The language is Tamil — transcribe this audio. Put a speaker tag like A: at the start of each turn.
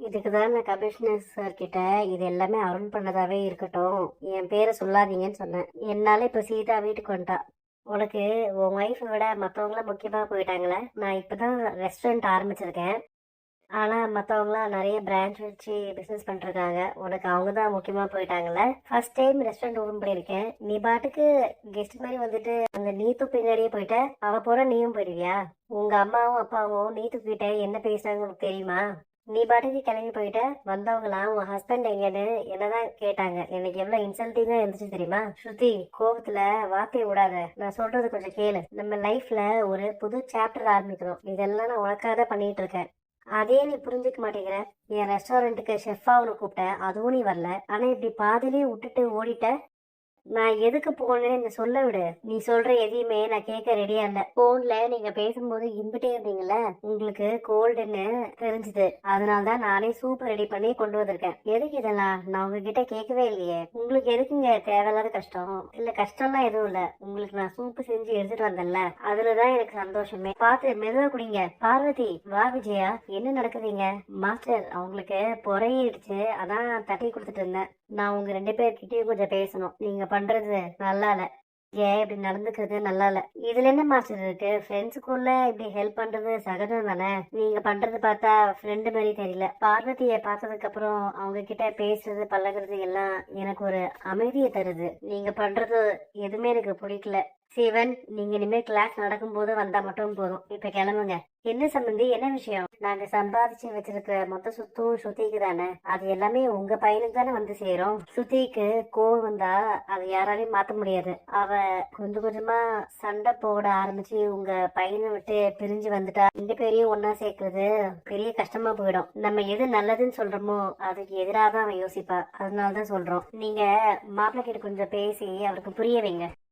A: இதுக்கு தான் நான் கமிஷனர் சார் கிட்ட இது எல்லாமே அருண் பண்ணதாவே இருக்கட்டும், என் பேரை சொல்லாதீங்கன்னு சொன்னேன். என்னால இப்ப சீதா வீட்டுக்கு வந்துட்டா. உனக்கு உன் ஒய்ஃபை விட மற்றவங்களாம் முக்கியமாக போயிட்டாங்களே. நான் இப்பதான் ரெஸ்டாரண்ட் ஆரம்பிச்சிருக்கேன். ஆனா மற்றவங்களாம் நிறைய பிரான்ச் வச்சு பிசினஸ் பண்ணிருக்காங்க. உனக்கு அவங்க தான் முக்கியமா போயிட்டாங்கல்ல. ஃபர்ஸ்ட் டைம் ரெஸ்டாரண்ட் ஓபன் பண்ணியிருக்கேன். நீ பாட்டுக்கு கெஸ்ட் மாதிரி வந்துட்டு அந்த நீத்து பின்னாடியே போயிட்ட. அவ போற நீயும் போயிடுவியா? உங்க அம்மாவும் அப்பாவும் நீத்து கிட்ட என்ன பேசுறாங்க உனக்கு தெரியுமா? நீ பாட்டுக்கு கிளம்பி போயிட்ட. வந்தவங்களாம் உன் ஹஸ்பண்ட் எங்கன்னு என்னதான் கேட்டாங்க. எனக்கு எவ்வளவு இன்சல்ட்டிங்கா இருந்துச்சு தெரியுமா? ஸ்ருதி, கோபத்துல வார்த்தையை விடாத. நான் சொல்றது கொஞ்சம் கேளு. நம்ம லைஃப்ல ஒரு புது சாப்டர் ஆரம்பிக்கிறோம். இதெல்லாம் நான் உனக்காக தான் பண்ணிட்டு இருக்கேன். அதே நீ புரிஞ்சுக்க மாட்டேங்கிற. என் ரெஸ்டாரண்ட்டுக்கு ஷெஃபா அவனு கூப்பிட்டேன், அதுவும் நீ வரல. ஆனா இப்படி பாதிலேயே விட்டுட்டு ஓடிட்ட. நான் எதுக்கு போனேன்னு சொல்ல விடு. நீ சொல்ற எதையுமே நான் கேட்க ரெடியா இல்ல. போன்ல நீங்க பேசும்போது இம்பிட்டே இருந்தீங்கல்ல, உங்களுக்கு கோல்டுன்னு தெரிஞ்சது. அதனாலதான் நானே சூப் ரெடி பண்ணி கொண்டு வந்திருக்கேன். எதுக்கு இதெல்லாம்? நான் உங்ககிட்ட கேட்கவே இல்லையே. உங்களுக்கு எதுக்குங்க தேவையில்லாத கஷ்டம்? இல்ல கஷ்டம்லாம் எதுவும் இல்ல. உங்களுக்கு நான் சூப்பு செஞ்சு எடுத்துட்டு வந்தேன்ல, அதுலதான் எனக்கு சந்தோஷமே. பார்த்து மெதுவா குடிங்க. பார்வதி, வா விஜயா, என்ன நடக்குதுங்க? மாஸ்டர், அவங்களுக்கு பொறையிடுச்சு, அதான் தட்டி கொடுத்துட்டு இருந்தேன். நான் உங்க 2 பேர்கிட்டயும் கொஞ்சம் பேசணும். நீங்க பண்றது நல்லா இல்ல. ஏன் இப்படி நடந்துக்கிறது நல்லா இல்ல. இதுல என்ன மாஸ்டர் இருக்கு? ஃப்ரெண்ட்ஸுக்குள்ள இப்படி ஹெல்ப் பண்றது சகஜம் தானே. நீங்க பண்றது பார்த்தா ஃப்ரெண்டு மாதிரி தெரியல. பார்வதியை பார்த்ததுக்கு அப்புறம் அவங்க கிட்ட பேசுறது பழகுறது எல்லாம் எனக்கு ஒரு அமைதியை தருது. நீங்க பண்றது எதுவுமே எனக்கு பிடிக்கல. சிவன், நீங்க இனிமே கிளாஸ் நடக்கும்போது வந்தா மட்டும் போதும். இப்ப கிளம்புங்க. என்ன சம்பந்தி, என்ன விஷயம்? நாங்க சம்பாதிச்சு வச்சிருக்கிற மொத்த சொத்தும் ஸ்ருதிக்கு தானே. அது எல்லாமே உங்க பையனுக்கு தானே வந்து சேரும். ஸ்ருதிக்கு கோவம் வந்தா அது யாராலையும் மாத்த முடியாது. அவ கொஞ்சம் கொஞ்சமா சண்டை போட ஆரம்பிச்சு உங்க பையனை விட்டு பிரிஞ்சு வந்துட்டா. 2 பேரையும் ஒன்னா சேர்க்கறது பெரிய கஷ்டமா போயிடும். நம்ம எது நல்லதுன்னு சொல்றோமோ அதுக்கு எதிராக தான் அவன் யோசிப்பா. அதனாலதான் சொல்றோம், நீங்க மாப்பிள்ளை கிட்ட கொஞ்சம் பேசி அவருக்கு புரிய வைங்க.